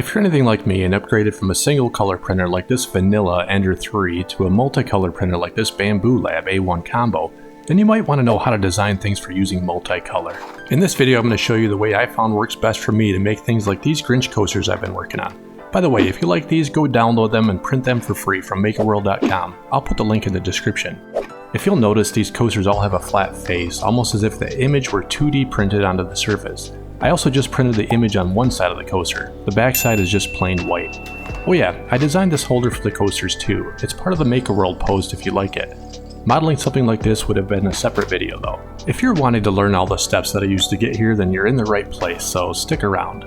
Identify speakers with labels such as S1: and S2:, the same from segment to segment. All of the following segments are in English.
S1: If you're anything like me and upgraded from a single color printer like this Vanilla Ender 3 to a multicolor printer like this Bambu Lab A1 combo, then you might want to know how to design things for using multicolor. In this video I'm going to show you the way I found works best for me to make things like these Grinch coasters I've been working on. By the way, if you like these, go download them and print them for free from Makerworld.com. I'll put the link in the description. If you'll notice, these coasters all have a flat face, almost as if the image were 2D printed onto the surface. I also just printed the image on one side of the coaster. The back side is just plain white. Oh yeah, I designed this holder for the coasters too. It's part of the Makerworld post if you like it. Modeling something like this would have been a separate video though. If you're wanting to learn all the steps that I used to get here, then you're in the right place, so stick around.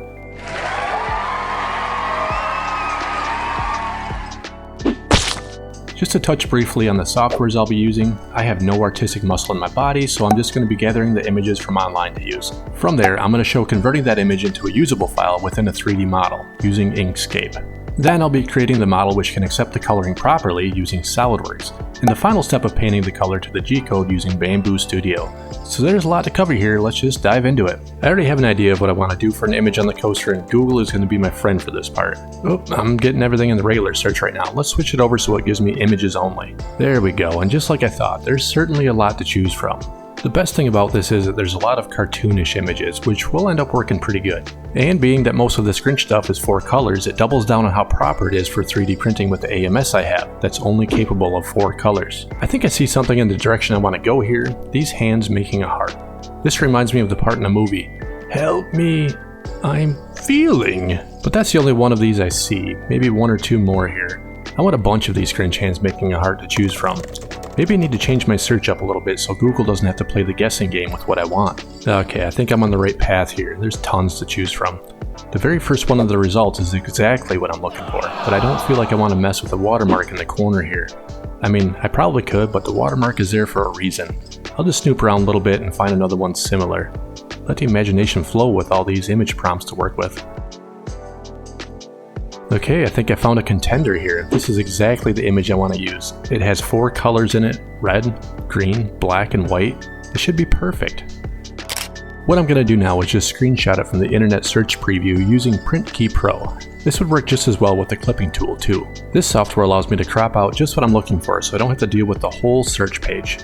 S1: Just to touch briefly on the softwares I'll be using, I have no artistic muscle in my body, so I'm just going to be gathering the images from online to use. From there, I'm going to show converting that image into a usable file within a 3D model, using Inkscape. Then I'll be creating the model which can accept the coloring properly using Solidworks, and the final step of painting the color to the G-code using Bambu Studio. So there's a lot to cover here, let's just dive into it. I already have an idea of what I want to do for an image on the coaster, and Google is going to be my friend for this part. Oh, I'm getting everything in the regular search right now. Let's switch it over so it gives me images only. There we go, and just like I thought, there's certainly a lot to choose from. The best thing about this is that there's a lot of cartoonish images, which will end up working pretty good. And being that most of this Grinch stuff is 4 colors, it doubles down on how proper it is for 3D printing with the AMS I have, that's only capable of 4 colors. I think I see something in the direction I want to go here, these hands making a heart. This reminds me of the part in the movie, "Help me, I'm feeling." But that's the only one of these I see, maybe 1 or 2 more here. I want a bunch of these Grinch hands making a heart to choose from. Maybe I need to change my search up a little bit so Google doesn't have to play the guessing game with what I want. Okay, I think I'm on the right path here. There's tons to choose from. The very first one of the results is exactly what I'm looking for, but I don't feel like I want to mess with the watermark in the corner here. I mean, I probably could, but the watermark is there for a reason. I'll just snoop around a little bit and find another one similar. Let the imagination flow with all these image prompts to work with. Okay, I think I found a contender here. This is exactly the image I want to use. It has 4 colors in it, red, green, black, and white. It should be perfect. What I'm going to do now is just screenshot it from the internet search preview using Print Key Pro. This would work just as well with the clipping tool too. This software allows me to crop out just what I'm looking for so I don't have to deal with the whole search page.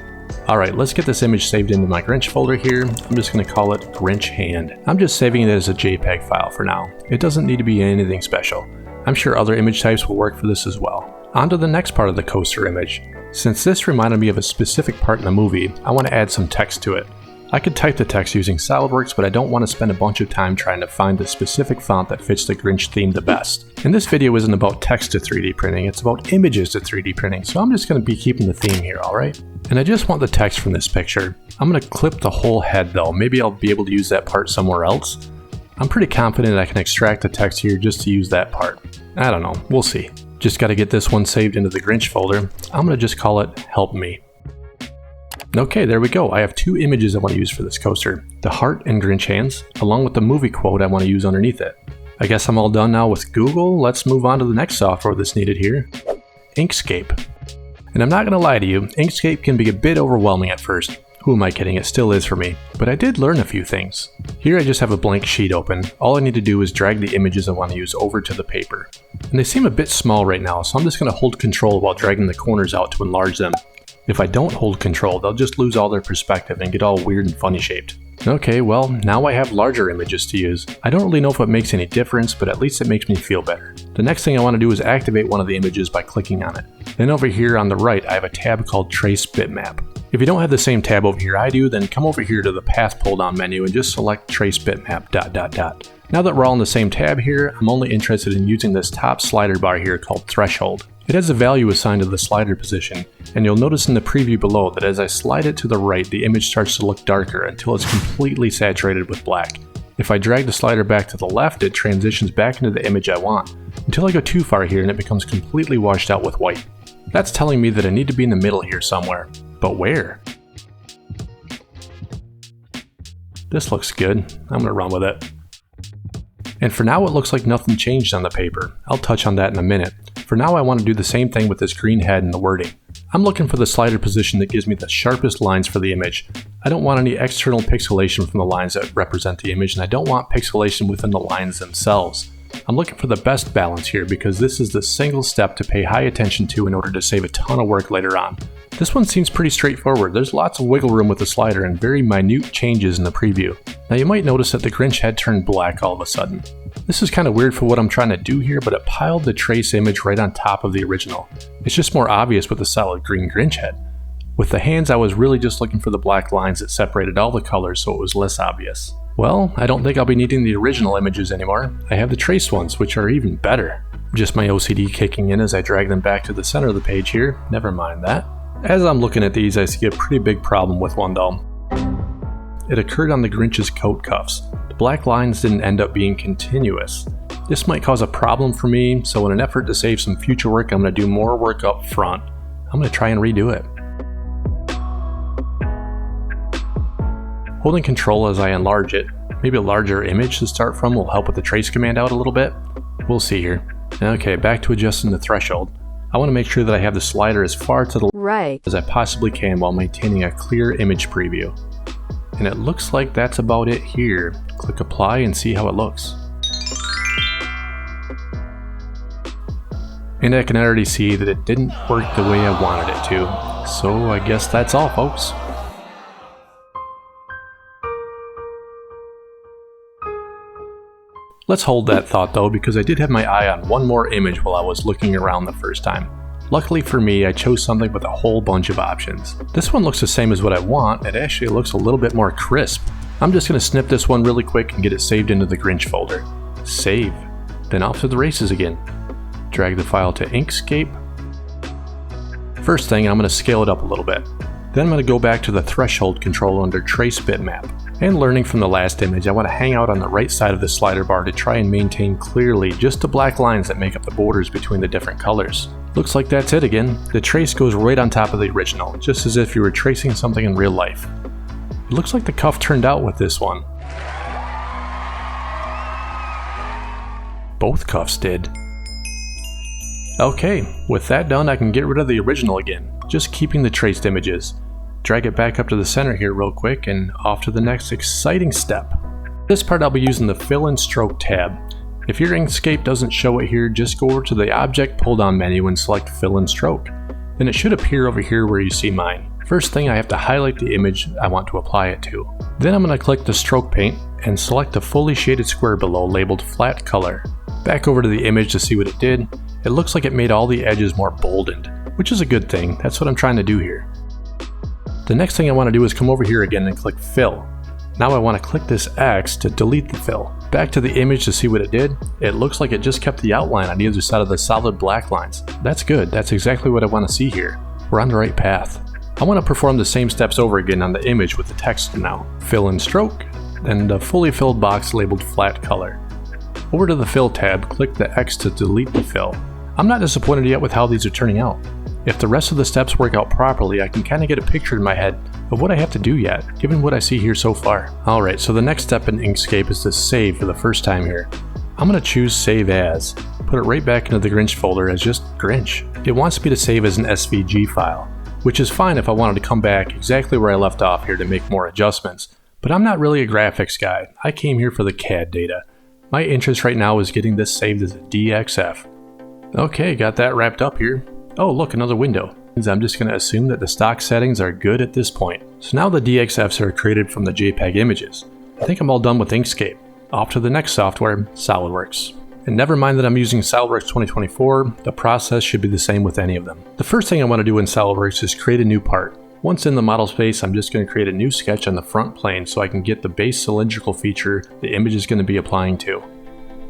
S1: Alright, let's get this image saved into my Grinch folder here. I'm just going to call it Grinch Hand. I'm just saving it as a JPEG file for now. It doesn't need to be anything special. I'm sure other image types will work for this as well. On to the next part of the coaster image. Since this reminded me of a specific part in the movie, I want to add some text to it. I could type the text using Solidworks, but I don't want to spend a bunch of time trying to find the specific font that fits the Grinch theme the best. And this video isn't about text to 3D printing, it's about images to 3D printing, so I'm just going to be keeping the theme here, alright? And I just want the text from this picture. I'm going to clip the whole head though, maybe I'll be able to use that part somewhere else. I'm pretty confident I can extract the text here just to use that part. I don't know, we'll see. Just gotta get this one saved into the Grinch folder. I'm gonna just call it Help Me. Okay, there we go. I have 2 images I want to use for this coaster. The heart and Grinch hands, along with the movie quote I want to use underneath it. I guess I'm all done now with Google. Let's move on to the next software that's needed here. Inkscape. And I'm not gonna lie to you, Inkscape can be a bit overwhelming at first. Who am I kidding, it still is for me. But I did learn a few things. Here I just have a blank sheet open. All I need to do is drag the images I want to use over to the paper. And they seem a bit small right now, so I'm just going to hold control while dragging the corners out to enlarge them. If I don't hold control, they'll just lose all their perspective and get all weird and funny shaped. Okay, well, now I have larger images to use. I don't really know if it makes any difference, but at least it makes me feel better. The next thing I want to do is activate one of the images by clicking on it. Then over here on the right, I have a tab called Trace Bitmap. If you don't have the same tab over here I do, then come over here to the Path pull-down menu and just select Trace Bitmap ... Now that we're all in the same tab here, I'm only interested in using this top slider bar here called Threshold. It has a value assigned to the slider position, and you'll notice in the preview below that as I slide it to the right, the image starts to look darker until it's completely saturated with black. If I drag the slider back to the left, it transitions back into the image I want, until I go too far here and it becomes completely washed out with white. That's telling me that I need to be in the middle here somewhere. But where? This looks good. I'm gonna run with it. And for now it looks like nothing changed on the paper. I'll touch on that in a minute. For now I want to do the same thing with this green head and the wording. I'm looking for the slider position that gives me the sharpest lines for the image. I don't want any external pixelation from the lines that represent the image, and I don't want pixelation within the lines themselves. I'm looking for the best balance here because this is the single step to pay high attention to in order to save a ton of work later on. This one seems pretty straightforward. There's lots of wiggle room with the slider and very minute changes in the preview. Now you might notice that the Grinch head turned black all of a sudden. This is kind of weird for what I'm trying to do here, but it piled the trace image right on top of the original. It's just more obvious with the solid green Grinch head. With the hands, I was really just looking for the black lines that separated all the colors so it was less obvious. Well, I don't think I'll be needing the original images anymore. I have the trace ones, which are even better. Just my OCD kicking in as I drag them back to the center of the page here. Never mind that. As I'm looking at these, I see a pretty big problem with one though. It occurred on the Grinch's coat cuffs. The black lines didn't end up being continuous. This might cause a problem for me, so in an effort to save some future work, I'm going to do more work up front. I'm going to try and redo it. Holding Control as I enlarge it, maybe a larger image to start from will help with the trace command out a little bit. We'll see here. Okay, back to adjusting the threshold. I want to make sure that I have the slider as far to the right as I possibly can while maintaining a clear image preview. And it looks like that's about it here. Click Apply and see how it looks. And I can already see that it didn't work the way I wanted it to. So I guess that's all, folks. Let's hold that thought though, because I did have my eye on one more image while I was looking around the first time. Luckily for me, I chose something with a whole bunch of options. This one looks the same as what I want. It actually looks a little bit more crisp. I'm just going to snip this one really quick and get it saved into the Grinch folder. Save. Then off to the races again. Drag the file to Inkscape. First thing, I'm going to scale it up a little bit. Then I'm going to go back to the threshold control under Trace Bitmap. And learning from the last image, I want to hang out on the right side of the slider bar to try and maintain clearly just the black lines that make up the borders between the different colors. Looks like that's it again. The trace goes right on top of the original, just as if you were tracing something in real life. It looks like the cuff turned out with this one. Both cuffs did. Okay, with that done, I can get rid of the original again, just keeping the traced images. Drag it back up to the center here real quick and off to the next exciting step. This part I'll be using the Fill and Stroke tab. If your Inkscape doesn't show it here, just go over to the Object pull-down menu and select Fill and Stroke. Then it should appear over here where you see mine. First thing, I have to highlight the image I want to apply it to. Then I'm going to click the Stroke Paint and select the fully shaded square below labeled Flat Color. Back over to the image to see what it did. It looks like it made all the edges more boldened, which is a good thing. That's what I'm trying to do here. The next thing I want to do is come over here again and click Fill. Now I want to click this X to delete the fill. Back to the image to see what it did. It looks like it just kept the outline on either side of the solid black lines. That's good. That's exactly what I want to see here. We're on the right path. I want to perform the same steps over again on the image with the text now. Fill and Stroke, then the fully filled box labeled Flat Color. Over to the Fill tab, click the X to delete the fill. I'm not disappointed yet with how these are turning out. If the rest of the steps work out properly, I can kind of get a picture in my head of what I have to do yet, given what I see here so far. Alright, so the next step in Inkscape is to save for the first time here. I'm going to choose Save As. Put it right back into the Grinch folder as just Grinch. It wants me to save as an SVG file, which is fine if I wanted to come back exactly where I left off here to make more adjustments. But I'm not really a graphics guy. I came here for the CAD data. My interest right now is getting this saved as a DXF. Okay, got that wrapped up here. Oh look, another window. I'm just going to assume that the stock settings are good at this point. So now the DXFs are created from the JPEG images. I think I'm all done with Inkscape. Off to the next software, Solidworks. And never mind that I'm using Solidworks 2024, the process should be the same with any of them. The first thing I want to do in Solidworks is create a new part. Once in the model space, I'm just going to create a new sketch on the front plane so I can get the base cylindrical feature the image is going to be applying to.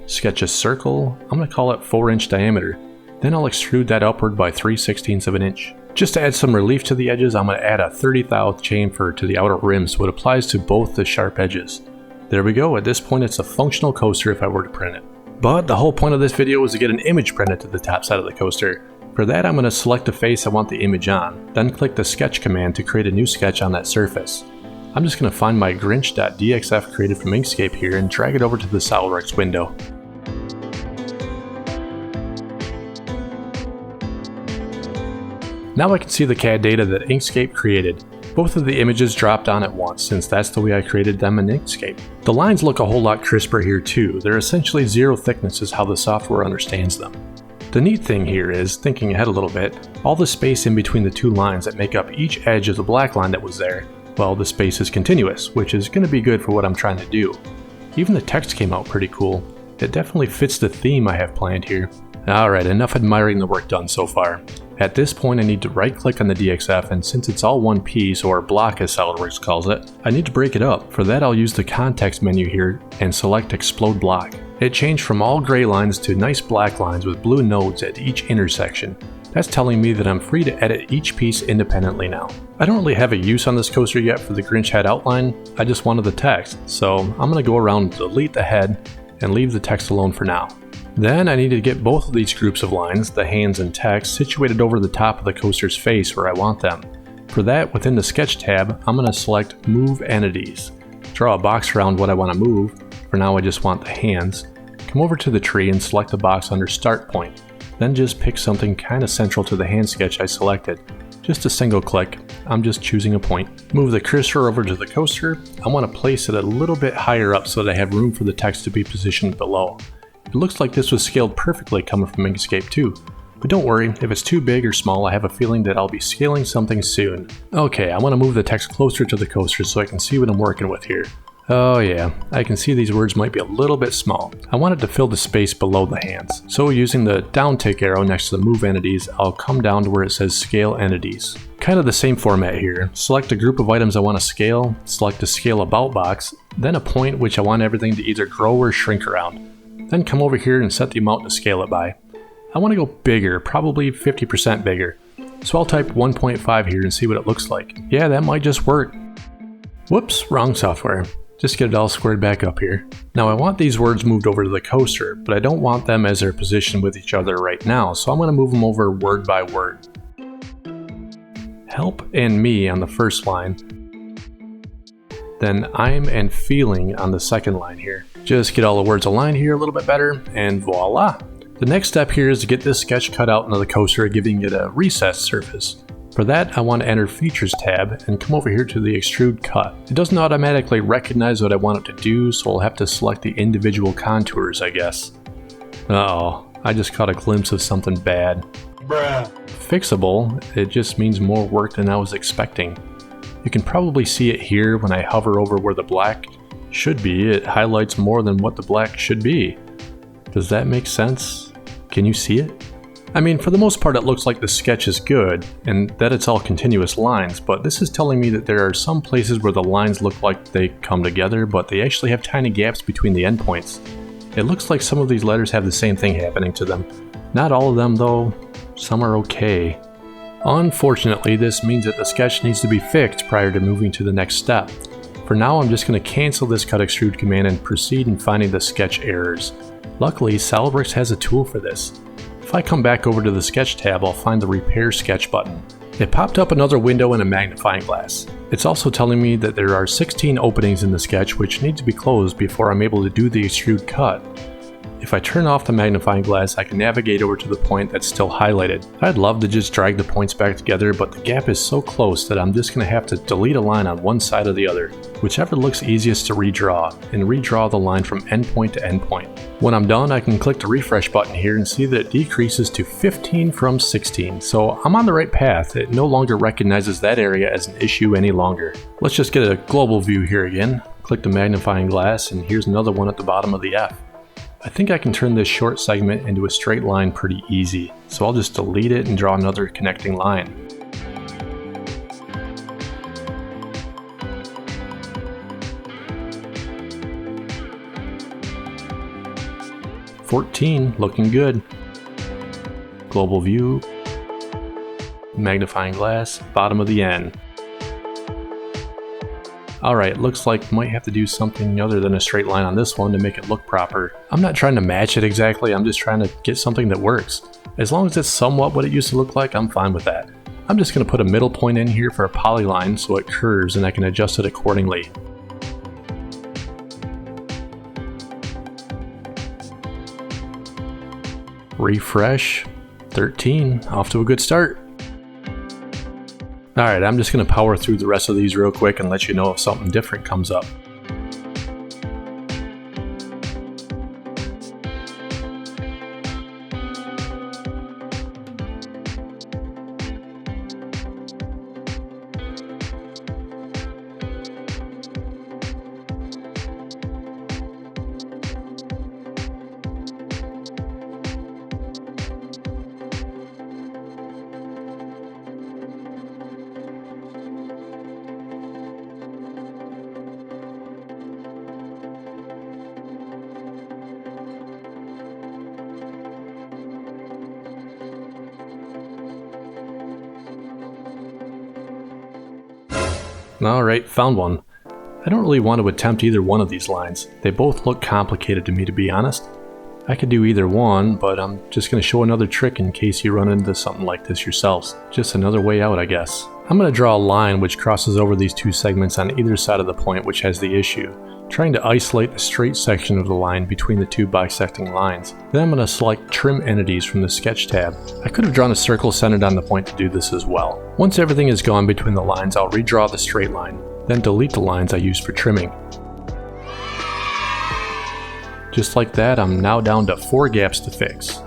S1: Sketch a circle, I'm going to call it 4-inch diameter. Then I'll extrude that upward by 3/16 of an inch. Just to add some relief to the edges, I'm going to add a 30th chamfer to the outer rim so it applies to both the sharp edges. There we go, at this point it's a functional coaster if I were to print it. But the whole point of this video is to get an image printed to the top side of the coaster. For that I'm going to select the face I want the image on, then click the sketch command to create a new sketch on that surface. I'm just going to find my Grinch.dxf created from Inkscape here and drag it over to the Solidworks window. Now I can see the CAD data that Inkscape created. Both of the images dropped on at once since that's the way I created them in Inkscape. The lines look a whole lot crisper here too. They're essentially zero thickness is how the software understands them. The neat thing here is, thinking ahead a little bit, all the space in between the two lines that make up each edge of the black line that was there, well, the space is continuous, which is going to be good for what I'm trying to do. Even the text came out pretty cool. It definitely fits the theme I have planned here. Alright, enough admiring the work done so far. At this point I need to right click on the DXF, and since it's all one piece, or block as Solidworks calls it, I need to break it up. For that I'll use the context menu here and select Explode Block. It changed from all gray lines to nice black lines with blue nodes at each intersection. That's telling me that I'm free to edit each piece independently now. I don't really have a use on this coaster yet for the Grinch head outline, I just wanted the text, so I'm going to go around and delete the head and leave the text alone for now. Then I need to get both of these groups of lines, the hands and text, situated over the top of the coaster's face where I want them. For that, within the Sketch tab, I'm going to select Move Entities. Draw a box around what I want to move. For now I just want the hands. Come over to the tree and select the box under Start Point. Then just pick something kind of central to the hand sketch I selected. Just a single click, I'm just choosing a point. Move the cursor over to the coaster. I want to place it a little bit higher up so that I have room for the text to be positioned below. It looks like this was scaled perfectly coming from Inkscape too. But don't worry, if it's too big or small, I have a feeling that I'll be scaling something soon. Okay, I want to move the text closer to the coaster so I can see what I'm working with here. Oh yeah, I can see these words might be a little bit small. I wanted to fill the space below the hands. So using the down tick arrow next to the Move Entities, I'll come down to where it says Scale Entities. Kind of the same format here. Select a group of items I want to scale, select a Scale About box, then a point which I want everything to either grow or shrink around. Then come over here and set the amount to scale it by. I want to go bigger, probably 50% bigger. So I'll type 1.5 here and see what it looks like. Yeah, that might just work. Whoops, wrong software. Just get it all squared back up here. Now I want these words moved over to the coaster, but I don't want them as they're positioned with each other right now, so I'm going to move them over word by word. Help and me on the first line. Then I'm and feeling on the second line here. Just get all the words aligned here a little bit better, and voila! The next step here is to get this sketch cut out into the coaster, giving it a recessed surface. For that, I want to enter Features tab and come over here to the Extrude Cut. It doesn't automatically recognize what I want it to do, so I'll have to select the individual contours, I guess. Uh-oh, I just caught a glimpse of something bad. Bruh. Fixable, it just means more work than I was expecting. You can probably see it here when I hover over where the black should be. It highlights more than what the black should be. Does that make sense? Can you see it? I mean, for the most part it looks like the sketch is good, and that it's all continuous lines, but this is telling me that there are some places where the lines look like they come together, but they actually have tiny gaps between the endpoints. It looks like some of these letters have the same thing happening to them. Not all of them though, some are okay. Unfortunately, this means that the sketch needs to be fixed prior to moving to the next step. For now, I'm just going to cancel this Cut Extrude command and proceed in finding the sketch errors. Luckily, Solidworks has a tool for this. If I come back over to the Sketch tab, I'll find the Repair Sketch button. It popped up another window and a magnifying glass. It's also telling me that there are 16 openings in the sketch which need to be closed before I'm able to do the extrude cut. If I turn off the magnifying glass, I can navigate over to the point that's still highlighted. I'd love to just drag the points back together, but the gap is so close that I'm just going to have to delete a line on one side or the other, whichever looks easiest to redraw, and redraw the line from endpoint to endpoint. When I'm done, I can click the refresh button here and see that it decreases to 15 from 16, so I'm on the right path. It no longer recognizes that area as an issue any longer. Let's just get a global view here again. Click the magnifying glass, and here's another one at the bottom of the F. I think I can turn this short segment into a straight line pretty easy, so I'll just delete it and draw another connecting line. "14, looking good. Global view, magnifying glass, bottom of the N. Alright, looks like might have to do something other than a straight line on this one to make it look proper. I'm not trying to match it exactly, I'm just trying to get something that works. As long as it's somewhat what it used to look like, I'm fine with that. I'm just going to put a middle point in here for a polyline so it curves and I can adjust it accordingly. Refresh. 13, off to a good start. Alright, I'm just going to power through the rest of these real quick and let you know if something different comes up. Alright, found one. I don't really want to attempt either one of these lines. They both look complicated to me, to be honest. I could do either one, but I'm just going to show another trick in case you run into something like this yourselves. Just another way out, I guess. I'm going to draw a line which crosses over these two segments on either side of the point which has the issue, trying to isolate the straight section of the line between the two bisecting lines. Then I'm going to select Trim Entities from the Sketch tab. I could have drawn a circle centered on the point to do this as well. Once everything is gone between the lines, I'll redraw the straight line, then delete the lines I used for trimming. Just like that, I'm now down to 4 gaps to fix.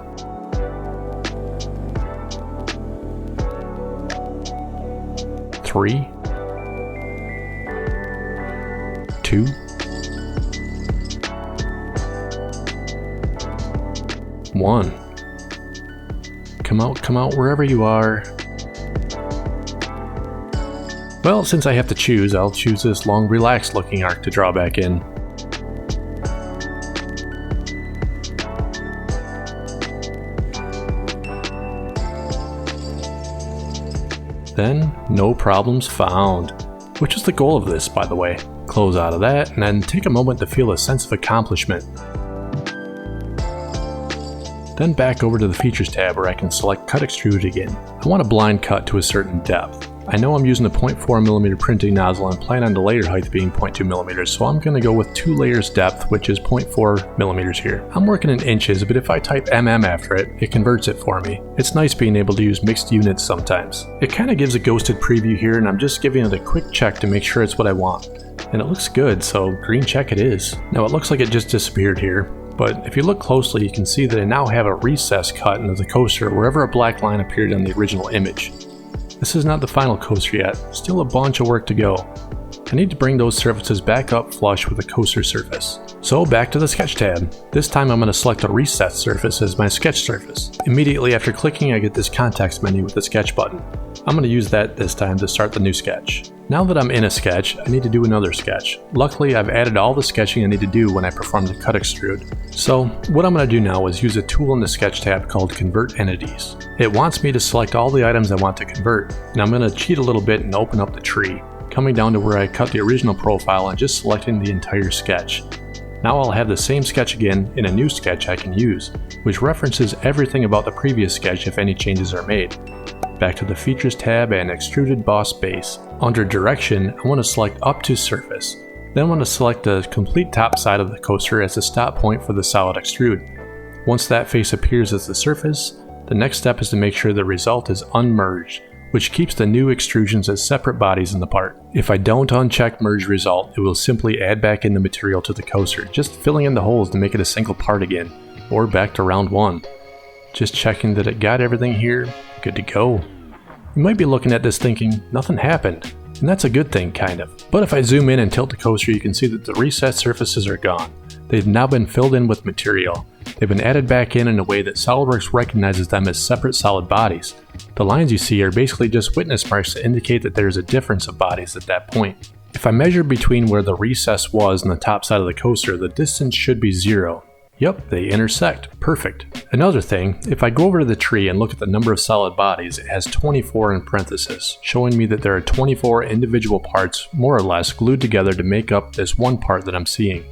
S1: Three, 2, 1. Come out wherever you are. Well, since I have to choose, I'll choose this long, relaxed looking arc to draw back in. Then, no problems found. Which is the goal of this, by the way. Close out of that, and then take a moment to feel a sense of accomplishment. Then back over to the Features tab where I can select Cut Extrude again. I want a blind cut to a certain depth. I know I'm using a 0.4mm printing nozzle and plan on the layer height being 0.2mm, so I'm going to go with 2 layers depth, which is 0.4mm here. I'm working in inches, but if I type mm after it, it converts it for me. It's nice being able to use mixed units sometimes. It kind of gives a ghosted preview here, and I'm just giving it a quick check to make sure it's what I want. And it looks good, so green check it is. Now it looks like it just disappeared here, but if you look closely you can see that I now have a recess cut into the coaster wherever a black line appeared on the original image. This is not the final coaster yet, still a bunch of work to go. I need to bring those surfaces back up flush with the coaster surface. So back to the Sketch tab. This time I'm going to select a recessed surface as my sketch surface. Immediately after clicking I get this context menu with the sketch button. I'm going to use that this time to start the new sketch. Now that I'm in a sketch, I need to do another sketch. Luckily I've added all the sketching I need to do when I perform the Cut Extrude. So what I'm going to do now is use a tool in the Sketch tab called Convert Entities. It wants me to select all the items I want to convert, and I'm going to cheat a little bit and open up the tree, coming down to where I cut the original profile and just selecting the entire sketch. Now I'll have the same sketch again in a new sketch I can use, which references everything about the previous sketch if any changes are made. Back to the Features tab and Extruded Boss Base. Under Direction, I want to select Up to Surface. Then I want to select the complete top side of the coaster as the stop point for the solid extrude. Once that face appears as the surface, the next step is to make sure the result is unmerged, which keeps the new extrusions as separate bodies in the part. If I don't uncheck Merge Result, it will simply add back in the material to the coaster, just filling in the holes to make it a single part again, or back to round 1. Just checking that it got everything here, good to go. You might be looking at this thinking, nothing happened, and that's a good thing, kind of. But if I zoom in and tilt the coaster, you can see that the recessed surfaces are gone. They've now been filled in with material. They've been added back in a way that Solidworks recognizes them as separate solid bodies. The lines you see are basically just witness marks to indicate that there's a difference of bodies at that point. If I measure between where the recess was and the top side of the coaster, the distance should be 0. Yep, they intersect. Perfect. Another thing, if I go over to the tree and look at the number of solid bodies, it has 24 in parentheses, showing me that there are 24 individual parts, more or less, glued together to make up this one part that I'm seeing.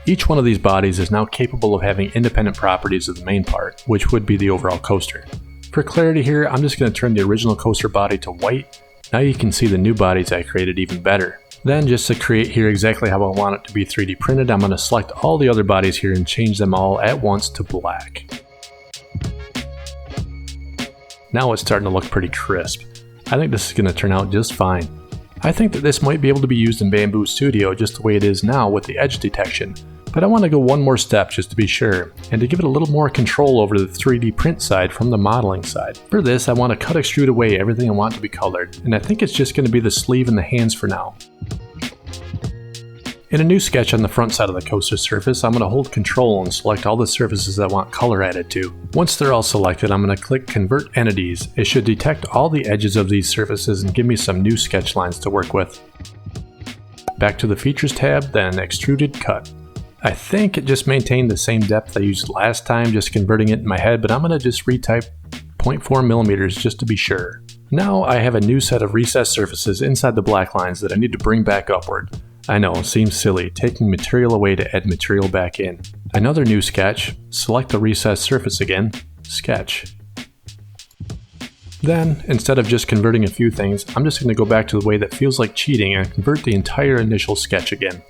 S1: Each one of these bodies is now capable of having independent properties of the main part, which would be the overall coaster. For clarity here, I'm just going to turn the original coaster body to white. Now you can see the new bodies I created even better. Then, just to create here exactly how I want it to be 3D printed, I'm going to select all the other bodies here and change them all at once to black. Now it's starting to look pretty crisp. I think this is going to turn out just fine. I think that this might be able to be used in Bambu Studio just the way it is now with the edge detection, but I want to go one more step just to be sure, and to give it a little more control over the 3D print side from the modeling side. For this, I want to cut extrude away everything I want to be colored, and I think it's just going to be the sleeve and the hands for now. In a new sketch on the front side of the coaster surface, I'm going to hold Control and select all the surfaces I want color added to. Once they're all selected, I'm going to click Convert Entities. It should detect all the edges of these surfaces and give me some new sketch lines to work with. Back to the Features tab, then Extruded Cut. I think it just maintained the same depth I used last time, just converting it in my head, but I'm going to just retype 0.4 millimeters just to be sure. Now I have a new set of recessed surfaces inside the black lines that I need to bring back upward. I know, it seems silly, taking material away to add material back in. Another new sketch, select the recessed surface again, Sketch. Then, instead of just converting a few things, I'm just going to go back to the way that feels like cheating and convert the entire initial sketch again.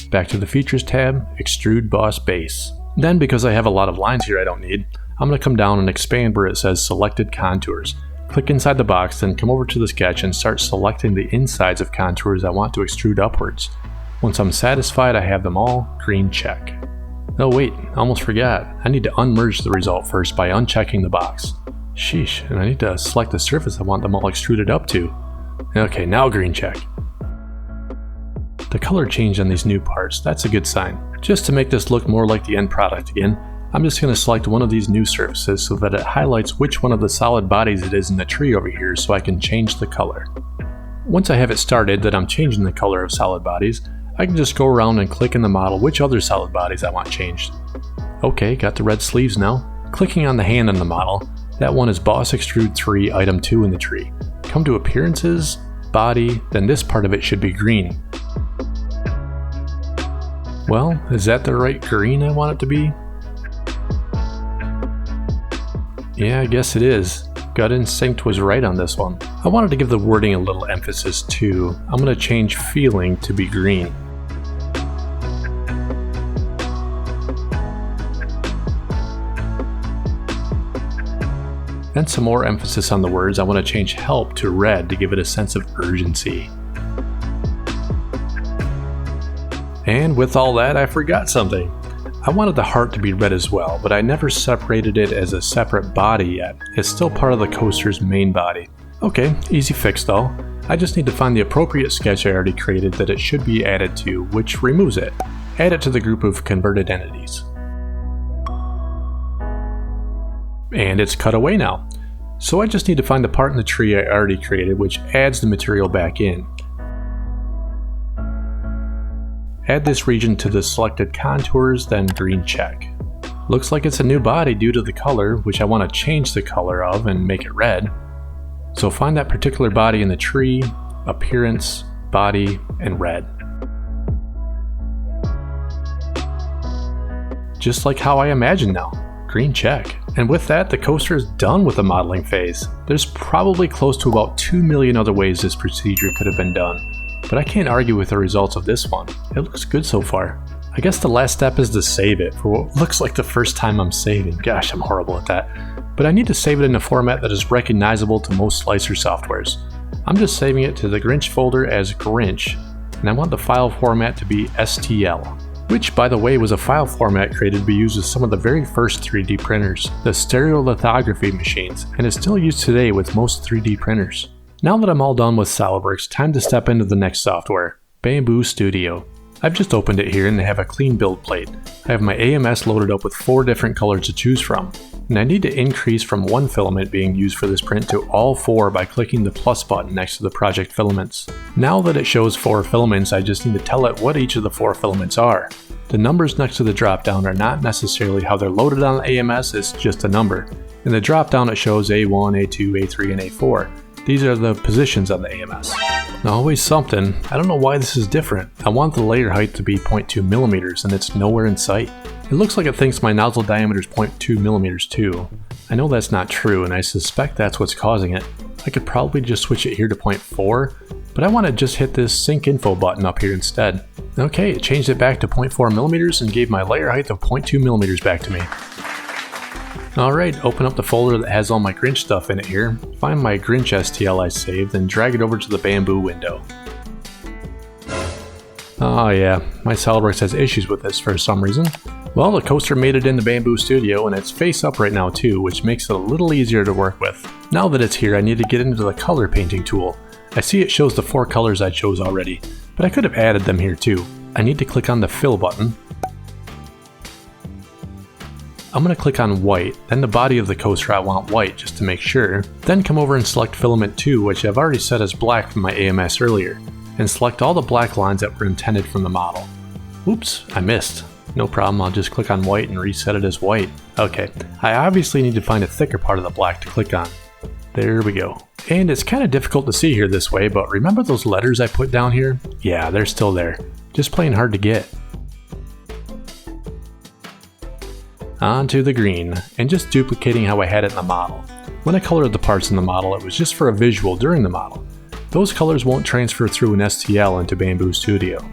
S1: Back to the Features tab, Extrude Boss Base. Then, because I have a lot of lines here I don't need, I'm going to come down and expand where it says Selected Contours. Click inside the box, then come over to the sketch and start selecting the insides of contours I want to extrude upwards. Once I'm satisfied I have them all, green check. Oh wait, almost forgot. I need to unmerge the result first by unchecking the box. Sheesh, and I need to select the surface I want them all extruded up to. Okay, now green check. The color changed on these new parts, that's a good sign. Just to make this look more like the end product again, I'm just going to select one of these new surfaces so that it highlights which one of the solid bodies it is in the tree over here so I can change the color. Once I have it started that I'm changing the color of solid bodies, I can just go around and click in the model which other solid bodies I want changed. Okay, got the red sleeves now. Clicking on the hand on the model, that one is Boss Extrude 3 Item 2 in the tree. Come to Appearances, Body, then this part of it should be green. Well, is that the right green I want it to be? Yeah, I guess it is. Gut Instinct was right on this one. I wanted to give the wording a little emphasis too. I'm going to change feeling to be green. And some more emphasis on the words. I want to change help to red to give it a sense of urgency. And with all that, I forgot something. I wanted the heart to be red as well, but I never separated it as a separate body yet. It's still part of the coaster's main body. Okay, easy fix though. I just need to find the appropriate sketch I already created that it should be added to, which removes it. Add it to the group of converted entities. And it's cut away now. So I just need to find the part in the tree I already created, which adds the material back in. Add this region to the selected contours, then green check. Looks like it's a new body due to the color, which I want to change the color of and make it red. So find that particular body in the tree, Appearance, Body, and red. Just like how I imagined now, green check. And with that, the coaster is done with the modeling phase. There's probably close to about 2 million other ways this procedure could have been done. But I can't argue with the results of this one. It looks good so far. I guess the last step is to save it for what looks like the first time I'm saving. Gosh, I'm horrible at that. But I need to save it in a format that is recognizable to most slicer softwares. I'm just saving it to the Grinch folder as Grinch, and I want the file format to be STL. Which, by the way, was a file format created to be used with some of the very first 3D printers, the stereolithography machines, and is still used today with most 3D printers. Now that I'm all done with Solidworks, time to step into the next software, Bambu Studio. I've just opened it here and I have a clean build plate. I have my AMS loaded up with 4 different colors to choose from, and I need to increase from one filament being used for this print to all 4 by clicking the plus button next to the project filaments. Now that it shows 4 filaments, I just need to tell it what each of the 4 filaments are. The numbers next to the drop down are not necessarily how they're loaded on the AMS, it's just a number. In the drop down it shows A1, A2, A3, and A4. These are the positions on the AMS. Now always something, I don't know why this is different. I want the layer height to be 0.2 millimeters and it's nowhere in sight. It looks like it thinks my nozzle diameter is 0.2 millimeters too. I know that's not true and I suspect that's what's causing it. I could probably just switch it here to 0.4, but I want to just hit this sync info button up here instead. Okay, it changed it back to 0.4 millimeters and gave my layer height of 0.2 millimeters back to me. Alright, open up the folder that has all my Grinch stuff in it here, find my Grinch STL I saved, and drag it over to the Bambu window. Oh yeah, my Solidworks has issues with this for some reason. Well, the coaster made it in the Bambu Studio and it's face up right now too, which makes it a little easier to work with. Now that it's here, I need to get into the color painting tool. I see it shows the 4 colors I chose already, but I could have added them here too. I need to click on the fill button. I'm going to click on white, then the body of the coaster I want white just to make sure, then come over and select filament 2, which I've already set as black from my AMS earlier, and select all the black lines that were intended from the model. Oops, I missed. No problem, I'll just click on white and reset it as white. Okay, I obviously need to find a thicker part of the black to click on. There we go. And it's kind of difficult to see here this way, but remember those letters I put down here? Yeah, they're still there. Just plain hard to get. On to the green, and just duplicating how I had it in the model. When I colored the parts in the model, it was just for a visual during the model. Those colors won't transfer through an STL into Bambu Studio.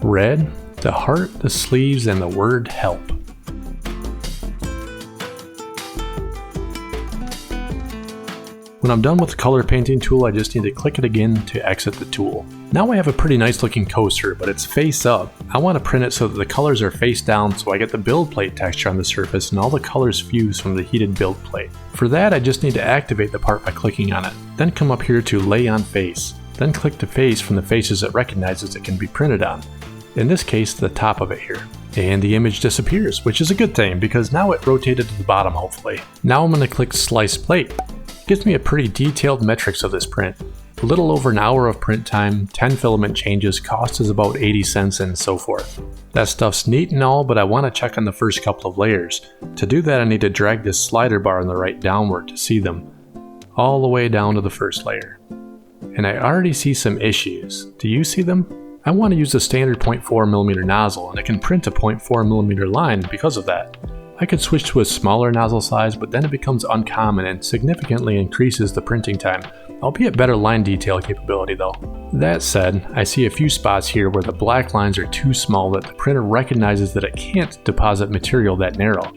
S1: Red, the heart, the sleeves, and the word help. When I'm done with the color painting tool, I just need to click it again to exit the tool. Now I have a pretty nice looking coaster, but it's face up. I want to print it so that the colors are face down so I get the build plate texture on the surface and all the colors fuse from the heated build plate. For that, I just need to activate the part by clicking on it. Then come up here to lay on face. Then click the face from the faces it recognizes it can be printed on. In this case, the top of it here. And the image disappears, which is a good thing because now it rotated to the bottom hopefully. Now I'm going to click slice plate. Gives me a pretty detailed metrics of this print. A little over an hour of print time, 10 filament changes, cost is about 80 cents and so forth. That stuff's neat and all, but I want to check on the first couple of layers. To do that I need to drag this slider bar on the right downward to see them, all the way down to the first layer. And I already see some issues. Do you see them? I want to use a standard 0.4mm nozzle and it can print a 0.4mm line because of that. I could switch to a smaller nozzle size, but then it becomes uncommon and significantly increases the printing time, albeit better line detail capability though. That said, I see a few spots here where the black lines are too small that the printer recognizes that it can't deposit material that narrow,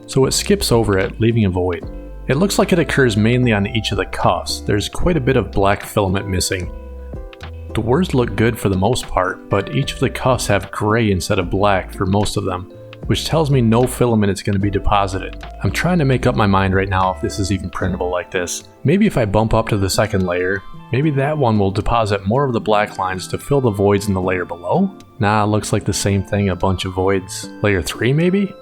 S1: so it skips over it, leaving a void. It looks like it occurs mainly on each of the cuffs. There's quite a bit of black filament missing. The words look good for the most part, but each of the cuffs have gray instead of black for most of them, which tells me no filament is going to be deposited. I'm trying to make up my mind right now if this is even printable like this. Maybe if I bump up to the second layer, maybe that one will deposit more of the black lines to fill the voids in the layer below? Nah, looks like the same thing, a bunch of voids. Layer 3 maybe?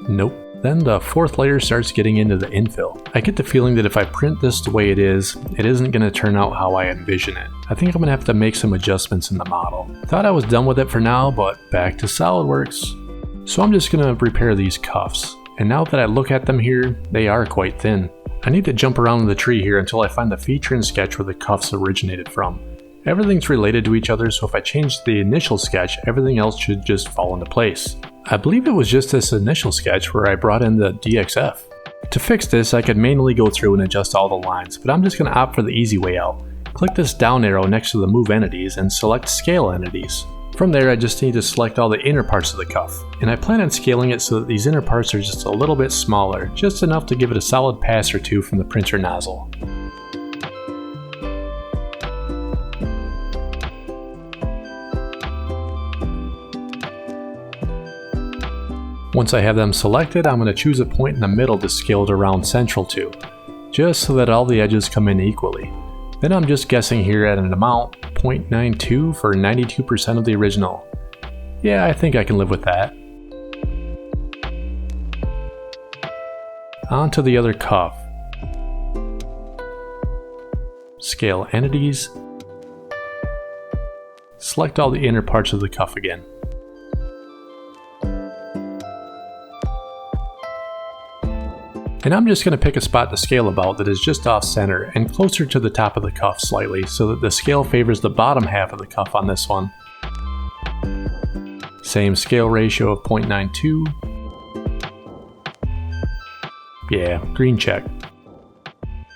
S1: Nope. Then the fourth layer starts getting into the infill. I get the feeling that if I print this the way it isn't going to turn out how I envision it. I think I'm going to have to make some adjustments in the model. Thought I was done with it for now, but back to Solidworks. So I'm just going to repair these cuffs. And now that I look at them here, they are quite thin. I need to jump around the tree here until I find the feature and sketch where the cuffs originated from. Everything's related to each other, so if I change the initial sketch, everything else should just fall into place. I believe it was just this initial sketch where I brought in the DXF. To fix this, I could manually go through and adjust all the lines, but I'm just going to opt for the easy way out. Click this down arrow next to the Move Entities and select Scale Entities. From there, I just need to select all the inner parts of the cuff, and I plan on scaling it so that these inner parts are just a little bit smaller, just enough to give it a solid pass or two from the printer nozzle. Once I have them selected, I'm going to choose a point in the middle to scale it around central to, just so that all the edges come in equally. Then I'm just guessing here at an amount, 0.92 for 92% of the original. Yeah, I think I can live with that. On to the other cuff. Scale Entities. Select all the inner parts of the cuff again. And I'm just going to pick a spot to scale about that is just off center and closer to the top of the cuff slightly so that the scale favors the bottom half of the cuff on this one. Same scale ratio of 0.92. Yeah, green check.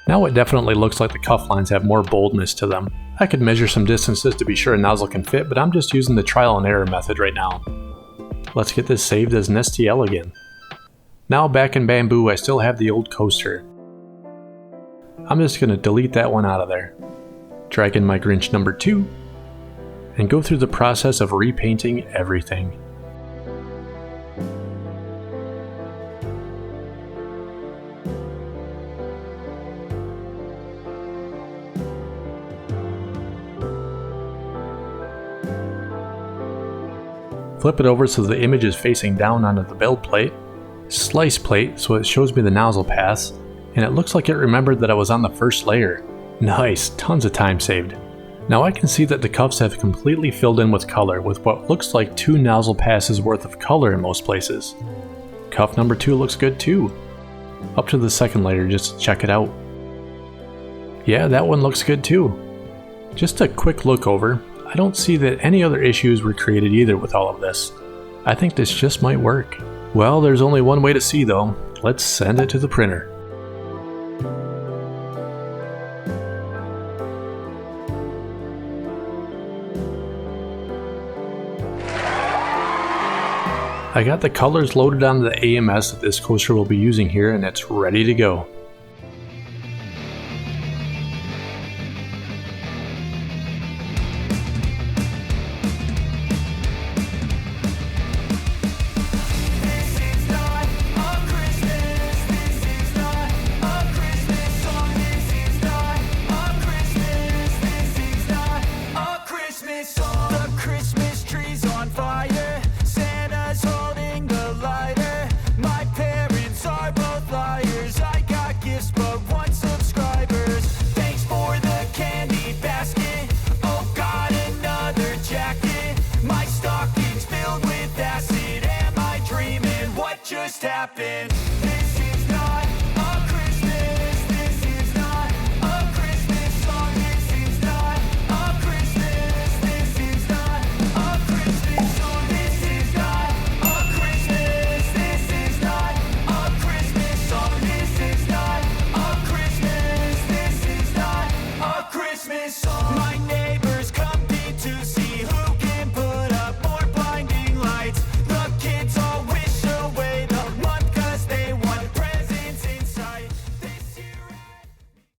S1: Now it definitely looks like the cuff lines have more boldness to them. I could measure some distances to be sure a nozzle can fit, but I'm just using the trial and error method right now. Let's get this saved as an STL again. Now back in Bambu, I still have the old coaster. I'm just going to delete that one out of there. Drag in my Grinch number 2, and go through the process of repainting everything. Flip it over so the image is facing down onto the build plate. Slice plate so it shows me the nozzle paths, and it looks like it remembered that I was on the first layer. Nice, tons of time saved. Now I can see that the cuffs have completely filled in with color with what looks like 2 nozzle passes worth of color in most places. Cuff number 2 looks good too. Up to the second layer just to check it out. Yeah, that one looks good too. Just a quick look over. I don't see that any other issues were created either with all of this. I think this just might work. Well, there's only one way to see though. Let's send it to the printer. I got the colors loaded onto the AMS that this coaster will be using here, and it's ready to go.
S2: Happened.